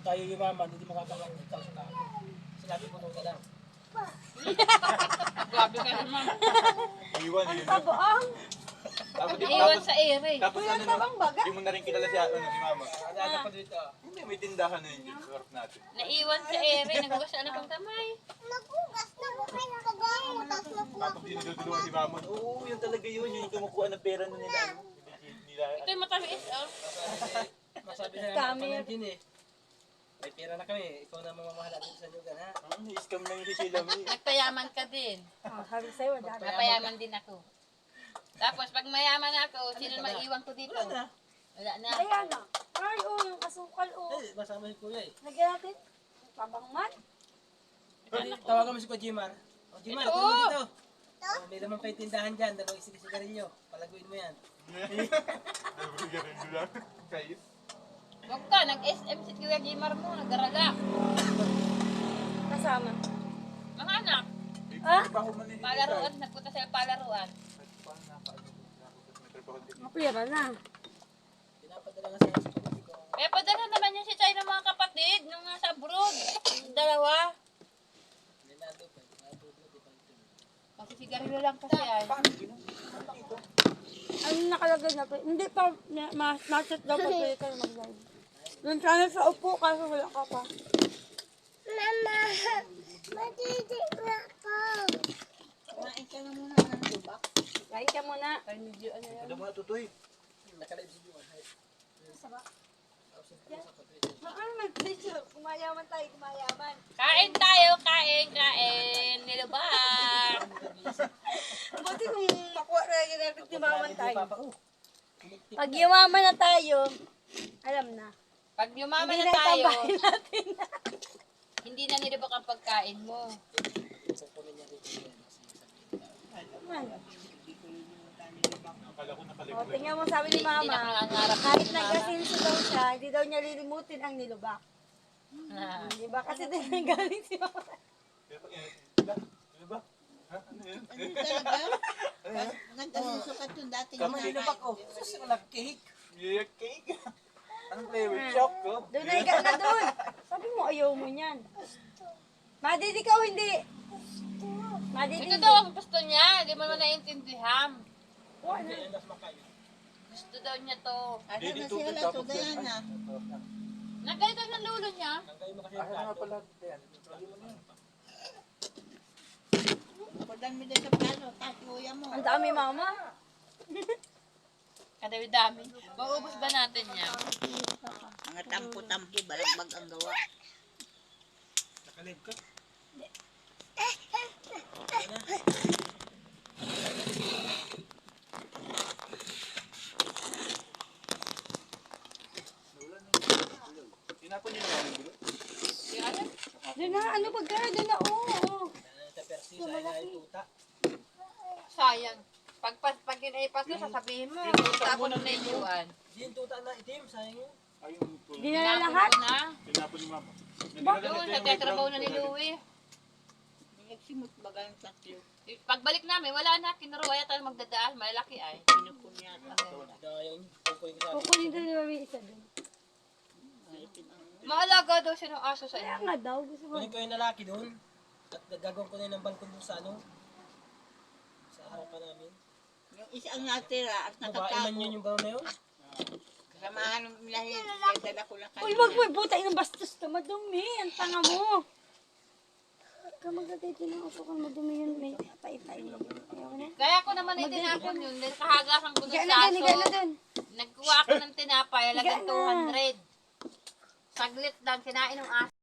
Kung tayo yumaman, hindi makakawag ikaw sa tao. Sinabi ko nung lang. Grabe ka naman. Iwan Ang yun. tabaang. Iwan sa ere. Tapos ano no, hindi mo na rin kilala si mama. Alala ko dito. Hindi, may tindahan na yun yung work natin. Naiwan sa ere. Nagugas na ng kamay. Nagugas na po kayo kabaong. Tapos nakuha Tapos dinudulungan si mama. Oo, yun talaga yun. Yung kumukuha ng pera na nila. Ito yung matamis, oh. Masabi na naman pamangkin eh. May pera na kami. Ikaw na mamamahala dito sa lugar ha. Scam lang yung si Sheila May. Nagpayaman ka din. sabi sa'yo, dami. Napayaman din ako. Tapos pag mayaman ako, sino maiwan ko dito? Wala na. Wala na. Ayan na. Ay, yung kasukal, Eh, masama si kuya eh. Lagyan natin. Tabangman. Tawagan mo si Kuya Jimar. O Jimar, Ito, ito mo oh. dito. Oh, may naman pa yung tindahan dyan. Dalawang sigarilyo. Palaguin mo yan. Ganun lang. Kayo. Huwag ka, nag-SM si Kuya Gimar mo, nag-araga. Kasama. Mga anak, Ah? palaruan, nagpunta sila palaruan. Mapira na. Pinapadala nga sa kapatid ko. Eh, padala naman yun si Chay ng mga kapatid, nung nasa abroad. Dalawa. May nado pa. Nado pa. Di pa ito. Kasi sigarilyo lang kasi ay. Ano nakalagay na? Hindi pa, ma-chat daw pa pwede kayo mag-live. Doon sana sa upo kasi wala ka pa. Mama, matitig na ako. Kumain ka na muna ng lubak. Kain ka muna. Ay, medyo ano yan. Ano mo na tutoy? Nakalive si Jimar. Ano mag-picture? Kumayaman tayo, kumayaman. Kain tayo, kain. Nilubak. Buti kung makuha na yung nagtimaman tayo. Papa, oh. Pag yumaman na tayo, alam na. Pag yumaman Hindi na na tayo, itambahin natin. hindi na nilubak ang pagkain mo. Kukunin niya rito yan. Akala ko O, nakaligway. tingnan mo sabi ni Hindi na Mama, pangangarap. kahit nag-asinso daw siya, hindi daw niya lilimutin ang nilubak. Ah. Diba? Kasi din nanggaling si Mama. Ano ba? Ha? Ano yun? Nagkasusukat yung dati Kama nilabak ko. Sus, wala cake. Yeah, cake. Anong flavor? Choc ko? Doon na higa na doon. Sabi mo, ayaw mo niyan. Madid, ikaw hindi. Madid, Ito hindi. daw ang gusto niya. Hindi mo naman naiintindihan. Mas makayo. Gusto daw niya to. Ano Hindi, na tubig sila, tapos tudayan yan. na. Nagganito ng lulo niya. Tanggalin mo kasi Ah, yung nga plato. pala. Yan. Pagdan mo din sa plano, tatuya mo. Ang dami, Mama. Kadami-dami. Maubos ba natin yan? Mga tampo-tampo, balagbag ang gawa. Nakalive ka. Tinapon niyo na yung gulo? Yung ano? Doon na, ano ba gano'n? Doon na, oo. Sa Percy, sa ina yung tuta. Sayang. Pag yun ay pasto, sasabihin mo. Tapos na yung yuan. Di yung tuta na itim, sayang yun. Ayun. Di na lahat. na. Tinapon ni mama. Doon, nagtatrabaho na ni Louie. Nagsimot baga yung tatlo. Pagbalik namin, wala na. Kinuruwa yata magdadaan. Malaki ay. Pinupon yata. Daya yun. Kukunin ko sa akin. Kukunin doon yung isa doon. Maalaga daw siya ng aso sa Kaya inyo. nga daw, gusto ko. Kunin ko yung lalaki doon. At gagawin ko na yun ng balkon doon sa ano. Sa harapan namin. Yung isa ang natira at Babae man nakatago. yun yung gano'n na yun. Kasamahan ng lahi, dala ko lang Uy, kanina. wag mo, butay ng bastos ka, madumi. Ang tanga mo. Huwag ka magagay din ng uso kung madumi yun. May patay-tay mo. Ayaw na. Kaya ko naman ay tinapon yun. Dahil kahagasan ko doon Higa sa na doon, aso. higa na doon. Nagkuha ako ng tinapay. Halagang Higa na. 200. Saglit lang, kinain ng aso.